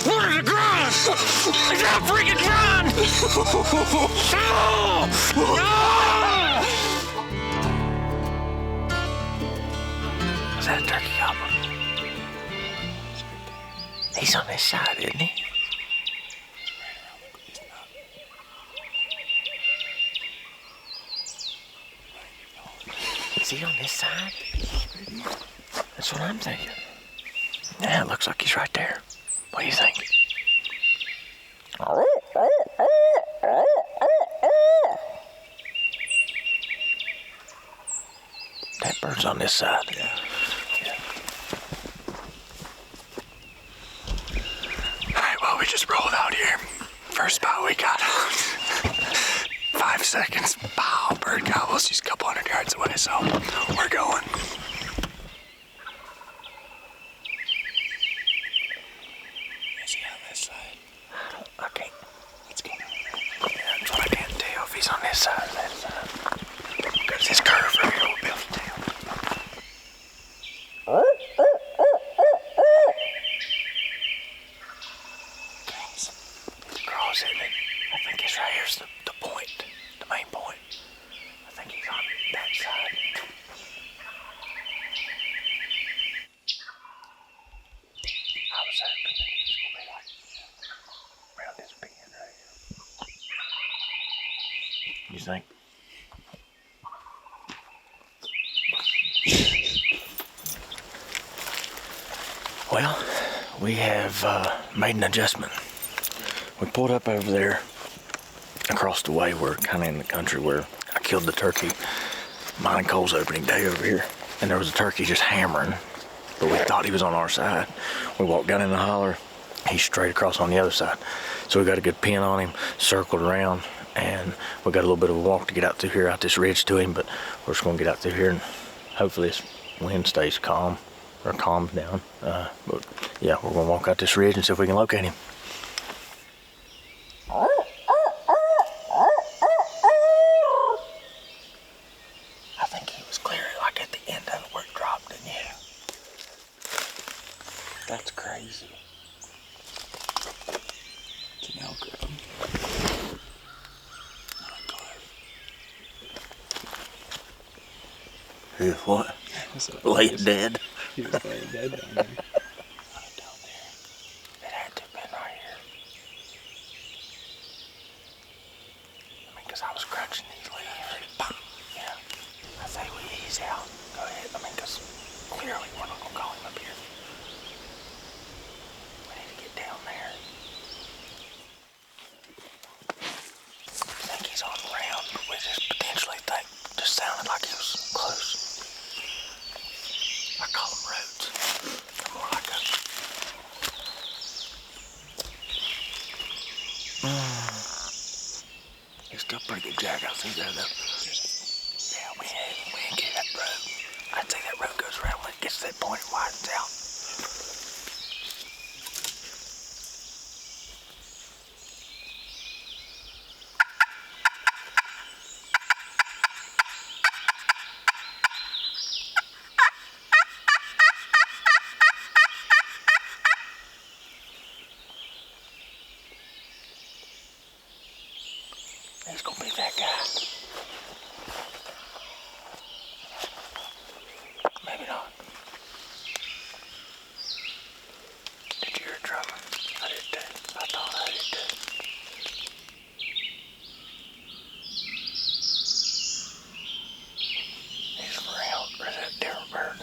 Where's the ground? I gotta freaking run! Is that a turkey gobbler? He's on this side, isn't he? Is he on this side? That's what I'm thinking. Yeah, it looks like he's right there. What do you think? That bird's on this side. Yeah. Alright, well, we just rolled out here. First spot we got 5 seconds. Pow, bird gobbles. She's a couple hundred yards away, so we're going. Is he on this side? I can't. Let's go. Yeah, that's what I can't tell if he's on this side or that side. Because this curve right here will be able to tell. Cross, isn't it? I think this right here's the point, the main point. I think he's on that side. I was hoping that he was going to be like around this bend right here. You think? Well, we have made an adjustment. We pulled up over there across the way. We're kind of in the country where I killed the turkey. Mine and Cole's opening day over here. And there was a turkey just hammering, but we thought he was on our side. We walked down in the holler. He's straight across on the other side. So we got a good pin on him, circled around, and we got a little bit of a walk to get out through here, out this ridge to him, but we're just gonna get out through here and hopefully this wind stays calm, or calms down. But yeah, we're gonna walk out this ridge and see if we can locate him. I think he was clear like at the end of it where it dropped, didn't you? That's crazy. It's an elk road. He was what? Laying dead? He was laying dead down there. Down there. It had to have been right here. I mean, because I was crunching these leaves. Yeah. I say we ease out. Go ahead. I mean, because clearly we're not going to call him up here. We need to get down there. I think he's on round, but we just potentially think, just sounded like he was close. I call them roads. They're more like a... He's still pretty good jack out through there, though. Yeah, we ain't get that road. I'd say that road goes around when it gets to that point, it widens out. He's gonna be that guy. Maybe not. Did you hear it drumming? I did too. I thought I did too. He's around. Or is that a different bird?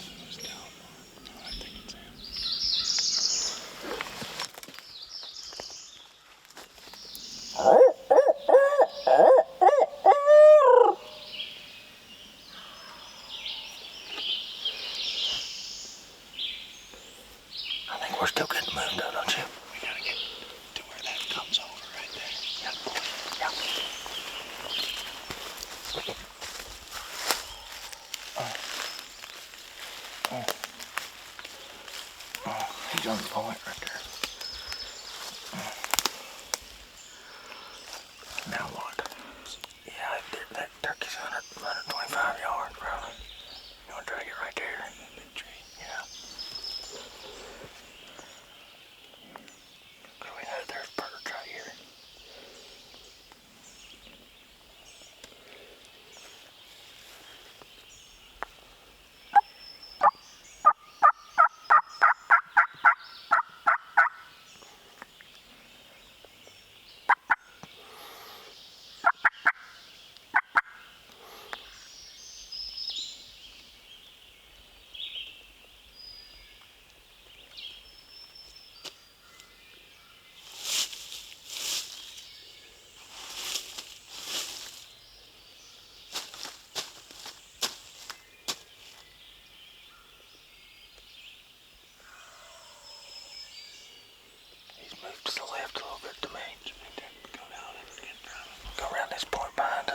I think it's him. I think we're still good to move though, don't you? We gotta get to where that comes over right there. Yep. Yep. He's on the point right there. Now what? Yeah, that turkey's 125 yards, probably. You want to try to get right there? That big tree. Yeah.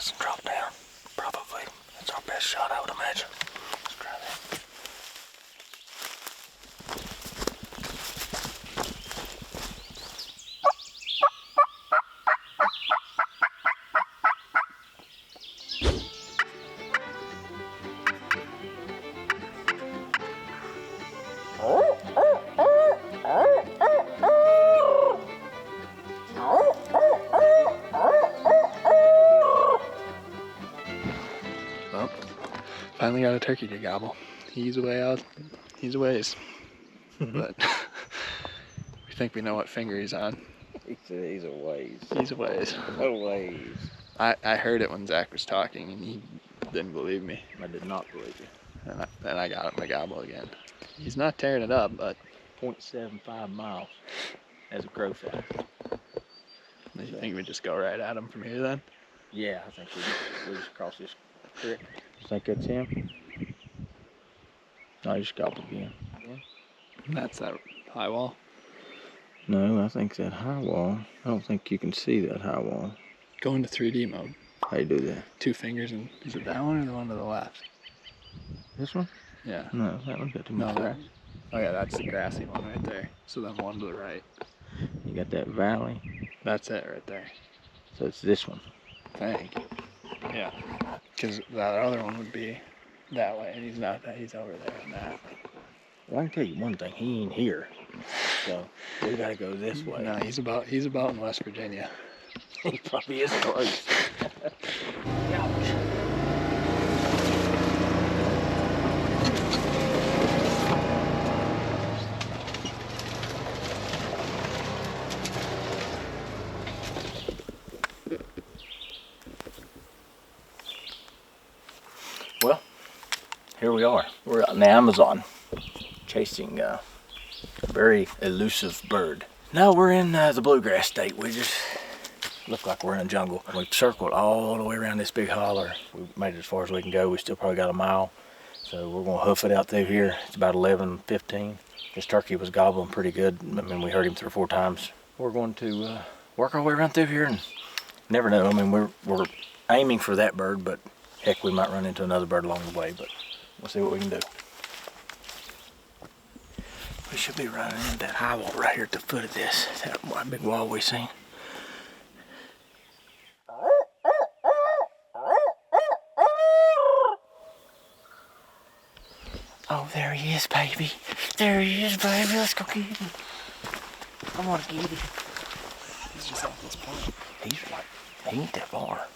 us and drop down. Probably. That's our best shot, I would imagine. Let's try that. Well, finally got a turkey to gobble. He's away out. He's a ways. But we think we know what finger he's on. He's a ways. He's a ways. A ways. I heard it when Zach was talking and he didn't believe me. I did not believe you. And then I got him to gobble again. He's not tearing it up, but 0.75 miles as a crow flies. you think we just go right at him from here then? Yeah, I think we just cross this creek. You think that's him? I just gobbled again. That's that high wall. No, I think that high wall. I don't think you can see that high wall. Go into 3D mode. How you do that? 2 fingers and is it that one or the one to the left? This one? Yeah. No, that one's got too No, much grass. Oh yeah, that's the grassy one right there. So then one to the right. You got that valley. That's it right there. So it's this one. I think. Yeah. Because that other one would be that way, and he's not that. He's over there on that. Well, I can tell you one thing. He ain't here. So we gotta go this way. No, he's about in West Virginia. He probably is close. Well, here we are. We're out in the Amazon chasing a very elusive bird. No, we're in the bluegrass state. We just look like we're in a jungle. We've circled all the way around this big holler. We made it as far as we can go. We still probably got a mile. So we're gonna hoof it out through here. It's about 11:15. This turkey was gobbling pretty good. I mean, we heard him 3 or 4 times. We're going to work our way around through here and never know. I mean, we're aiming for that bird, but heck, we might run into another bird along the way, but we'll see what we can do. We should be running into that high wall right here at the foot of this. That big wall we seen. Oh, there he is, baby. There he is, baby. Let's go get him. I want to get him. He's just at this point. He's like, he ain't that far.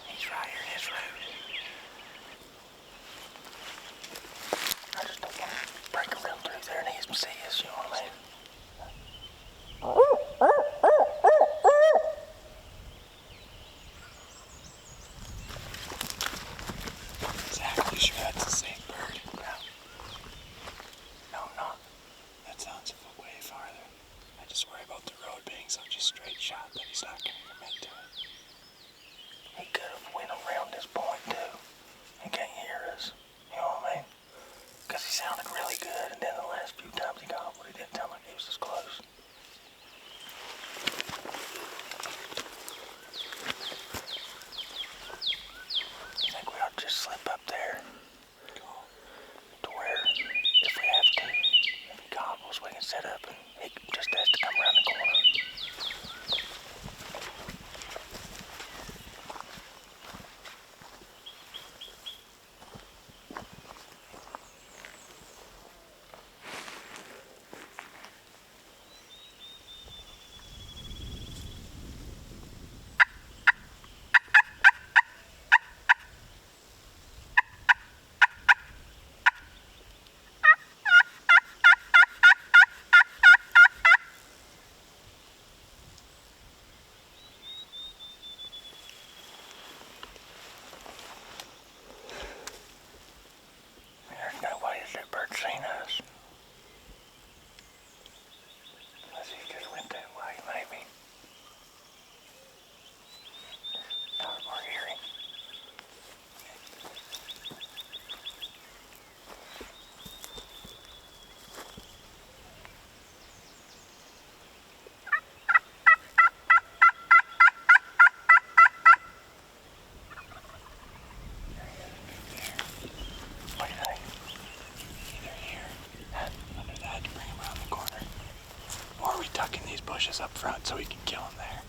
He's right here in this road. I just don't want to break around through there and he see us, you know what I mean? Zach, you sure that's the same bird? bushes up front so we can kill him there.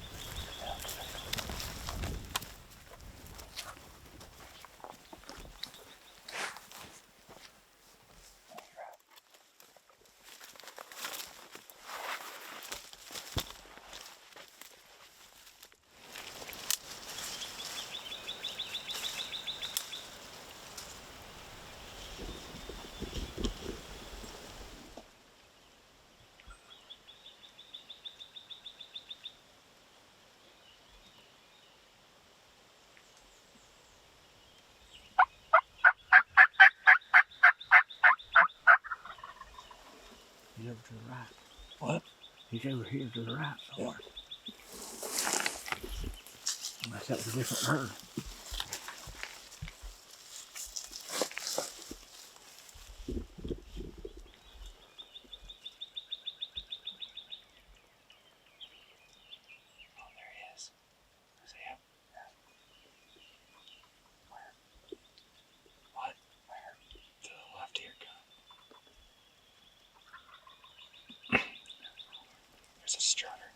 He's over to the right. What? He's over here to the right somewhere. Unless that was a different bird. Oh, there he is. I see him. Where? What? Where? To the left here, gun. There's a strutter.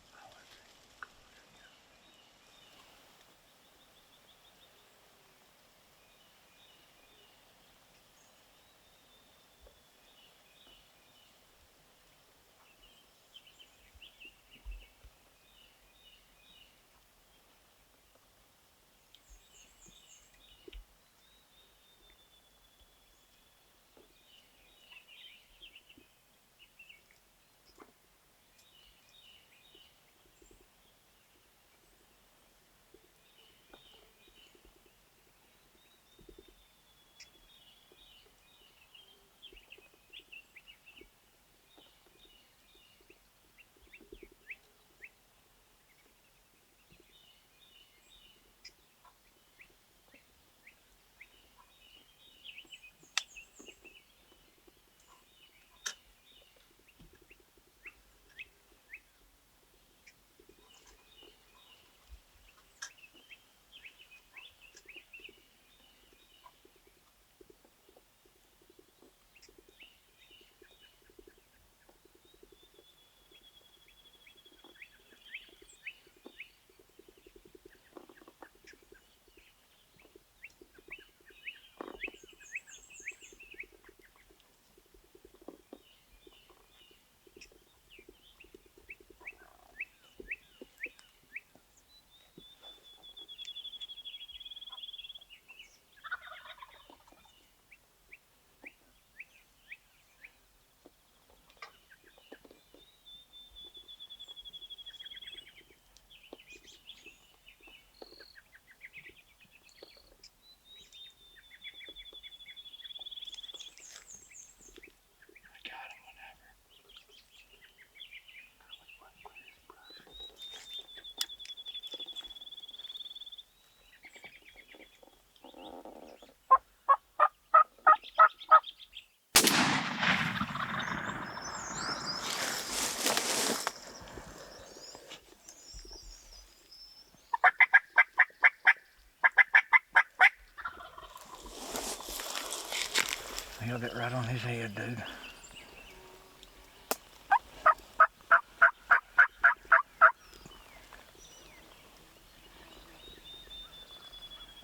I held it right on his head, dude.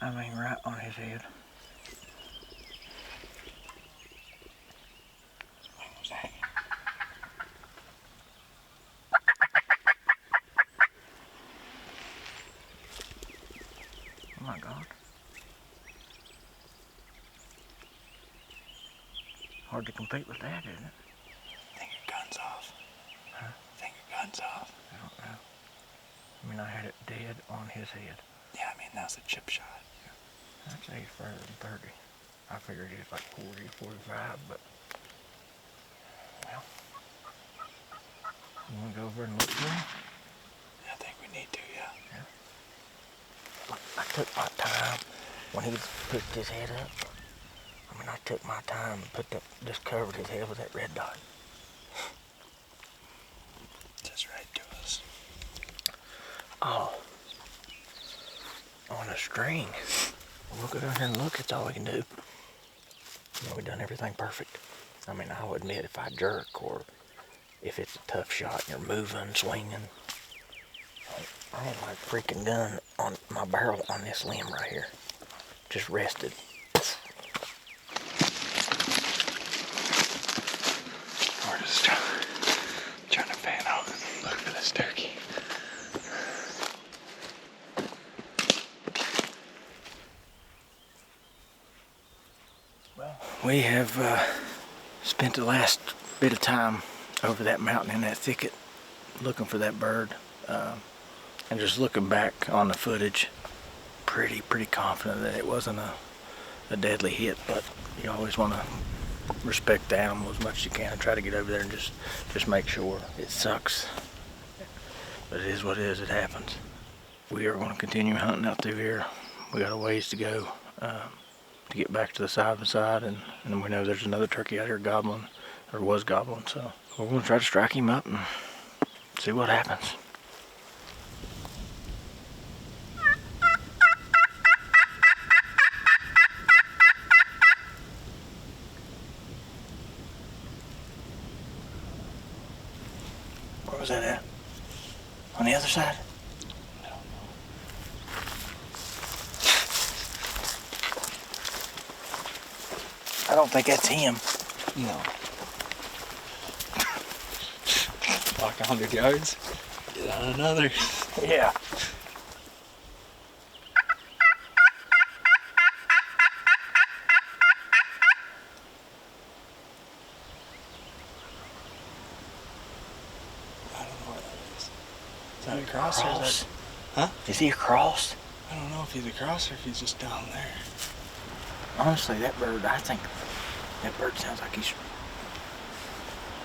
I mean, right on his head. Wing was hanging. Oh my God. Hard to compete with that, isn't it? I think your gun's off. Huh? I think your gun's off. I don't know. I mean, I had it dead on his head. Yeah, I mean, that was a chip shot. I'd say he's further than 30. I figured he was like 40, 45, but... Well... You want to go over and look for him? I think we need to, yeah. I took my time when he picked his head up. I mean, I took my time and just covered his head with that red dot. Just right to us. Oh. On a string. We'll go down here and look. It's all we can do. You know, we've done everything perfect. I mean, I'll admit if I jerk or if it's a tough shot and you're moving, swinging. I had my freaking gun on my barrel on this limb right here. Just rested. We're just trying to pan out and look for this turkey. Well, we have spent the last bit of time over that mountain in that thicket looking for that bird. And just looking back on the footage, pretty confident that it wasn't a deadly hit, but you always want to respect the animal as much as you can and try to get over there and just make sure. It sucks, but it is what it is. It happens. We are going to continue hunting out through here. We got a ways to go to get back to the side by side, and we know there's another turkey out here gobbling, or was gobbling, so we're going to try to strike him up and see what happens. Where was that at? On the other side? I don't know. I don't think that's him. No. Walk 100 yards, get on another. Yeah. I don't know what that is. Is that a cross or is that... Huh? Is he a cross? I don't know if he's a cross or if he's just down there. Honestly, that bird, I think that bird sounds like he's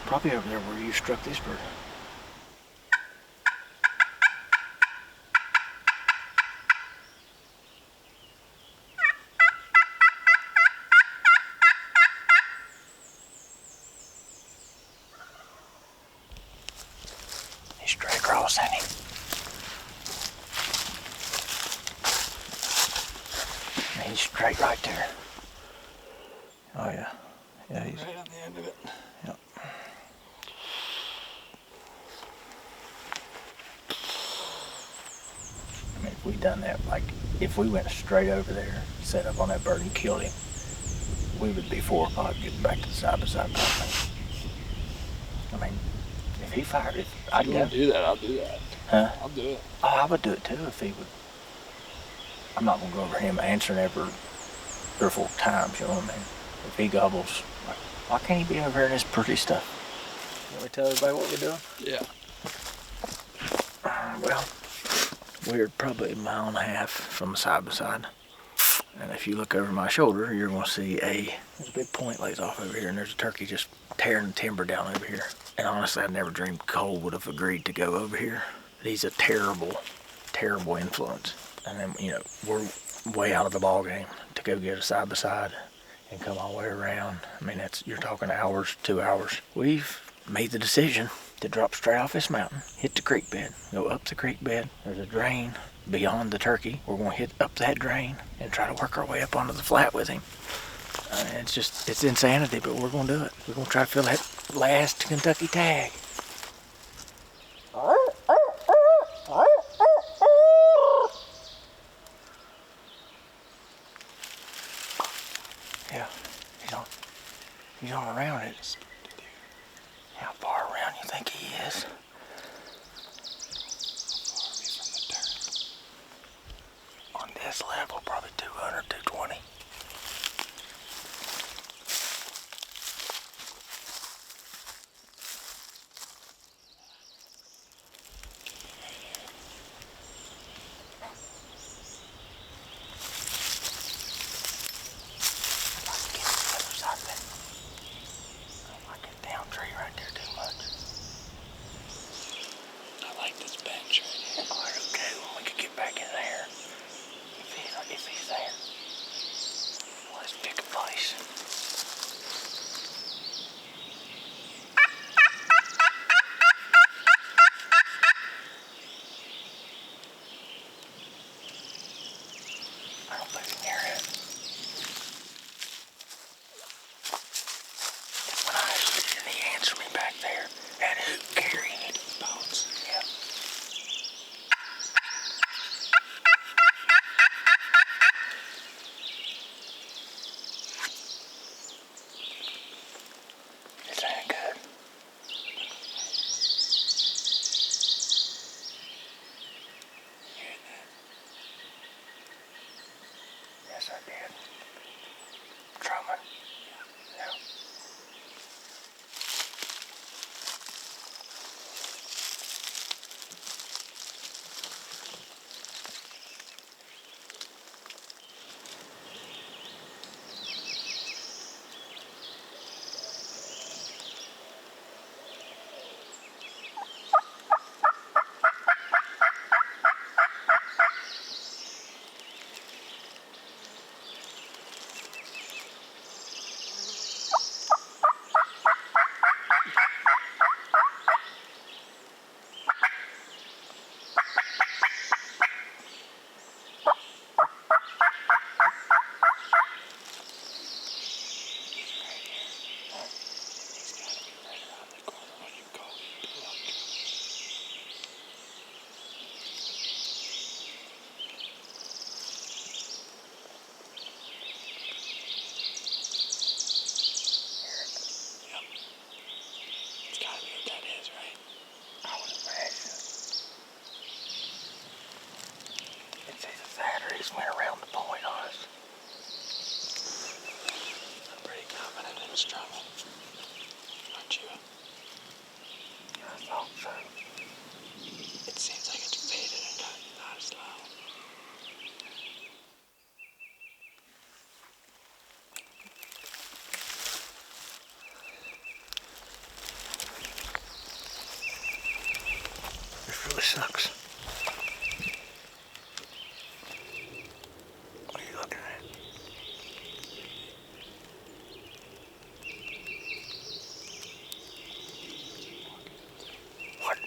probably over there where you struck this bird. He's straight across, ain't he? He's straight right there. Oh yeah. Yeah, he's Right on the end of it. Yep. I mean, if we done that, like, if we went straight over there, set up on that bird and killed him, we would be 4 o'clock getting back to the side by side. I mean, if he fired it, I'd If you go. want to do that, I'll do that. Huh? I'll do it. Oh, I would do it too if he would. I'm not gonna go over him answering every 3 or 4 times, you know what I mean? If he gobbles, like, why can't he be over here in this pretty stuff? Can we tell everybody what we're doing? Yeah. Well, we're probably a mile and a half from the side by side. And if you look over my shoulder, you're gonna see there's a big point lays off over here, and there's a turkey just tearing the timber down over here. And honestly, I never dreamed Cole would have agreed to go over here. But he's a terrible influence. And then, you know, we're way out of the ball game to go get a side by side and come all the way around. I mean, you're talking hours, 2 hours. We've made the decision to drop straight off this mountain, hit the creek bed, go up the creek bed. There's a drain beyond the turkey. We're going to hit up that drain and try to work our way up onto the flat with him. It's insanity, but we're going to do it. We're going to try to fill that last Kentucky tag. Yeah, he's on around it. How far around you think he is? On this level, probably 200, 220. you? I thought so. It seems like it's faded and got not as loud. This really sucks. What are you looking at? What?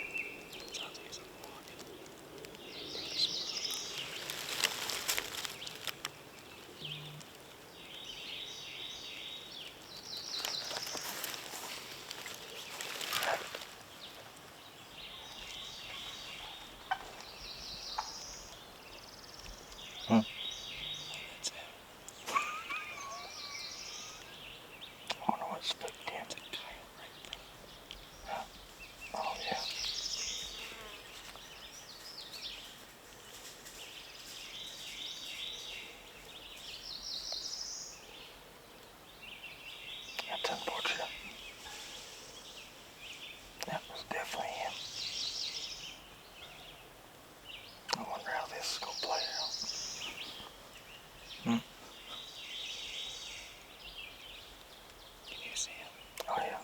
Sounds like something walking. Hmm. That's it. I wonder what spooked him. Oh, yeah. That's unfortunate. That was definitely him. I wonder how this is going to play out. Hmm? Can you see him? Oh, yeah.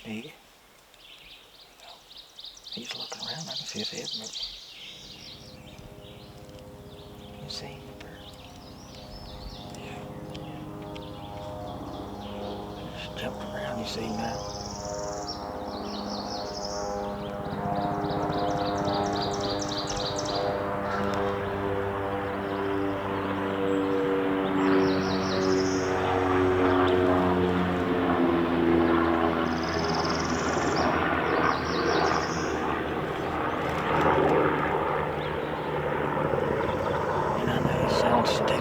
He? No. He's looking around. I can see his head moving. You see him up there? Yeah. Just jumping around. You see him now? And I know it sounds stupid.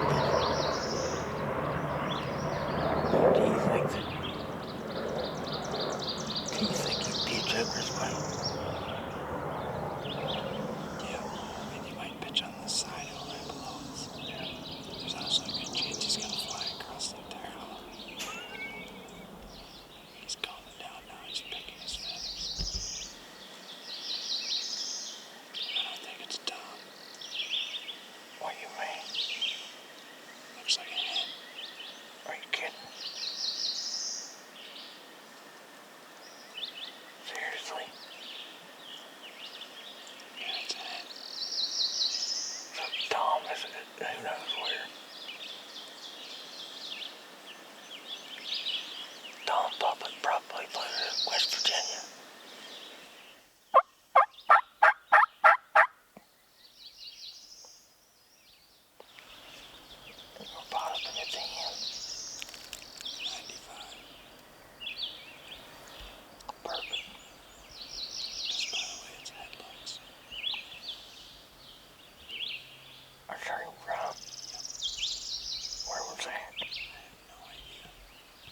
But do you think he'd pitch over his way? Yeah. I mean, he might pitch on the side or right below us. Yeah. There's also a good chance he's gonna fly across the entire hollow. He's calming down now. He's picking his feathers. I don't think it's Tom. What do you mean? Looks like a hen. Are you kidding? Seriously? Yeah, it's a hen. So Tom isn't it? Who knows where? Tom probably flew to West Virginia. Or Boston, it's him. 95. Perfect. Just by the way its head looks. Are you sure you're right? Where was that? I have no idea.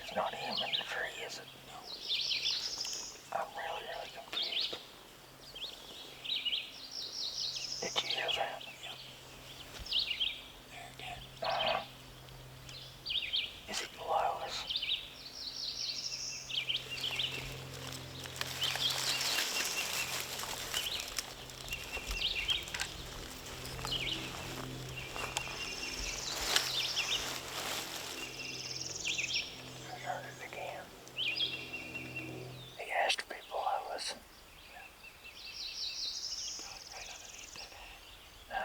It's not him in the tree, is it? No. I'm really confused. Did you hear that? Yep. There again. Uh-huh. Is he below us? I heard it again. He has to be below us. Probably right underneath that head. No.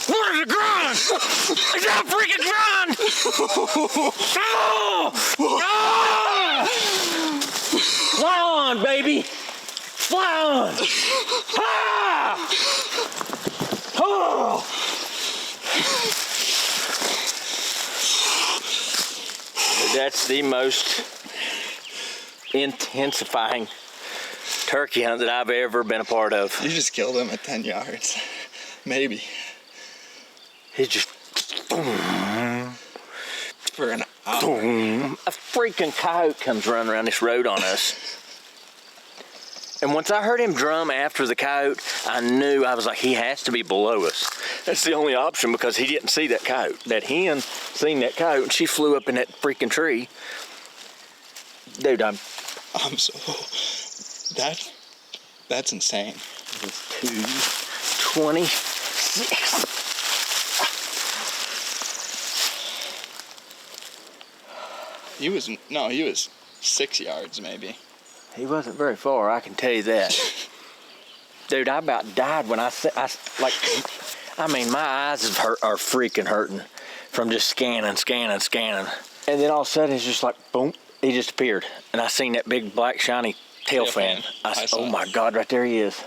What is it growing? It's not freaking growing! Oh! Oh! Fly on, baby! Fly on! Ah! Oh! That's the most intensifying turkey hunt that I've ever been a part of. You just killed him at 10 yards. Maybe. He just... For an hour. A freaking coyote comes running around this road on us. And once I heard him drum after the coyote, I knew, I was like, he has to be below us. That's the only option because he didn't see that coyote. That hen seen that coyote and she flew up in that freaking tree. Dude, I'm so... That's insane. It was 226. He was 6 yards maybe. He wasn't very far, I can tell you that. Dude, I about died when I mean, my eyes are freaking hurting from just scanning. And then all of a sudden, it's just like, boom, he just appeared. And I seen that big black shiny tail fan. I said, oh my God, right there he is.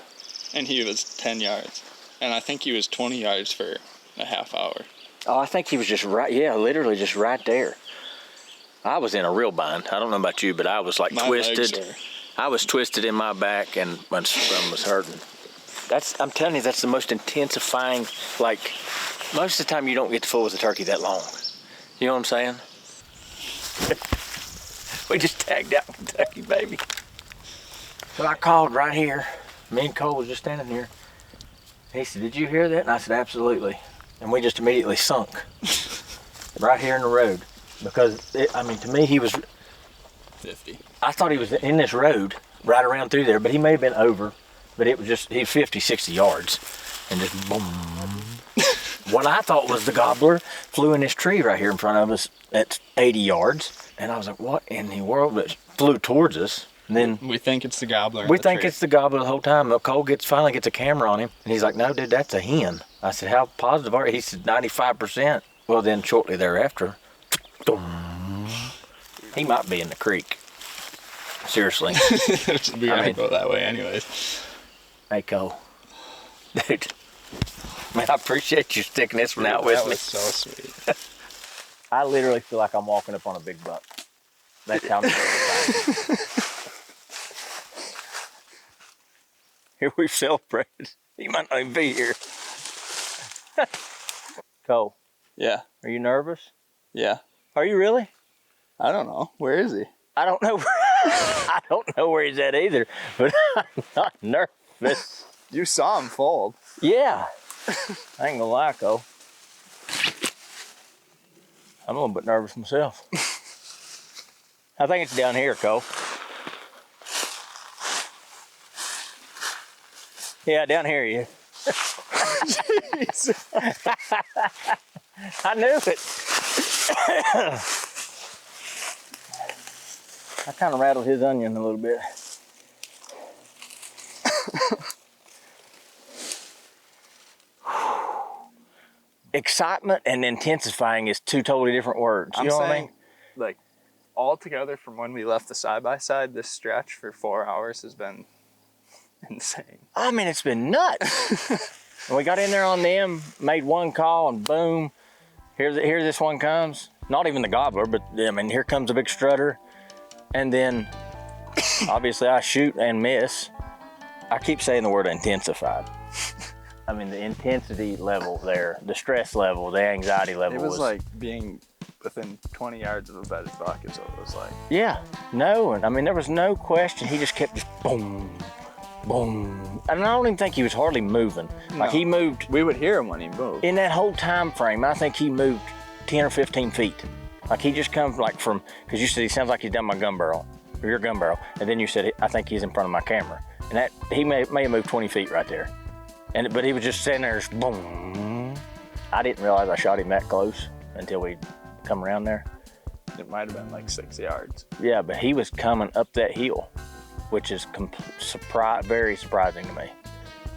And he was 10 yards. And I think he was 20 yards for a half hour. Oh, I think he was just right, yeah, literally just right there. I was in a real bind. I don't know about you, but I was like twisted. I was twisted in my back and my thumb was hurting. I'm telling you, that's the most intensifying, like, most of the time you don't get to fool with a turkey that long. You know what I'm saying? We just tagged out Kentucky, baby. So I called right here. Me and Cole was just standing here. He said, did you hear that? And I said, absolutely. And we just immediately sunk right here in the road. Because, to me, he was 50. I thought he was in this road right around through there, but he may have been over. But it was just, he was 50, 60 yards. And just boom. What I thought was the gobbler flew in this tree right here in front of us at 80 yards. And I was like, what in the world? But it flew towards us. And then we think it's the gobbler. We think it's the gobbler the whole time. Cole finally gets a camera on him. And he's like, no, dude, that's a hen. I said, how positive are you? He said, 95%. Well, then shortly thereafter, he might be in the creek. Seriously. We gotta go that way anyways. Hey, Cole. Dude. Man, I appreciate you sticking this one out with me. That was so sweet. I literally feel like I'm walking up on a big buck. That's how I'm Here we've celebrated. He might not even be here. Cole. Yeah. Are you nervous? Yeah. Are you really? I don't know. Where is he? I don't know. I don't know where he's at either, but I'm not nervous. You saw him fold. Yeah. I ain't gonna lie, Cole. I'm a little bit nervous myself. I think it's down here, Cole. Yeah, down here you. Jeez. I knew it. I kind of rattled his onion a little bit. Excitement and intensifying is two totally different words. You know what I mean? like all together from when we left the side-by-side, this stretch for 4 hours has been insane. I mean, it's been nuts. And we got in there on them, made one call, and boom, here this one comes. Not even the gobbler, but I mean, here comes a big strutter. And then, obviously, I shoot and miss. I keep saying the word intensified. I mean, the intensity level there, the stress level, the anxiety level It was like being within 20 yards of a bedded buck is what it was like. Yeah, no, and I mean, there was no question. He just kept boom, boom. And I don't even think he was hardly moving. Like he moved. We would hear him when he moved. In that whole time frame, I think he moved 10 or 15 feet. Like he just comes like from, because you said he sounds like he's down my gun barrel, or your gun barrel. And then you said, I think he's in front of my camera. And that he may have moved 20 feet right there. But he was just sitting there, just boom. I didn't realize I shot him that close until we come around there. It might have been like 6 yards. Yeah, but he was coming up that hill, which is very surprising to me.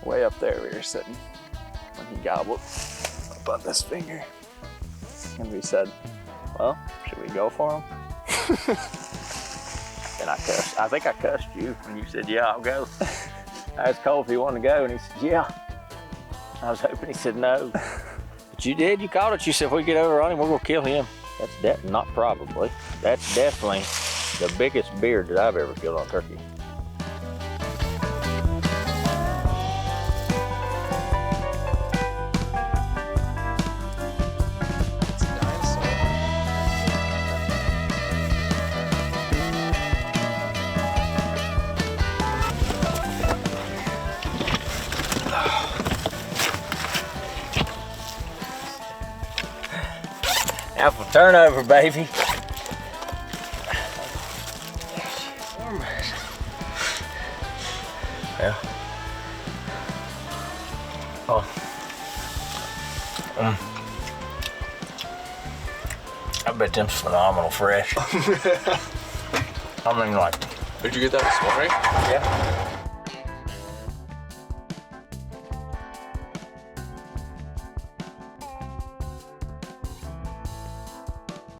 Way up there we were sitting when he gobbled up on this finger. And we said, well, should we go for him? And I cussed. I think I cussed you when you said, yeah, I'll go. I asked Cole if he wanted to go, and he said, yeah. I was hoping he said no. But you did, you called it. You said, if we get over on him, we're gonna kill him. That's not probably. That's definitely the biggest beard that I've ever killed on turkey. Apple turnover, baby. Yeah. Oh. I bet them's phenomenal fresh. I mean, like. Did you get that this morning? Yeah.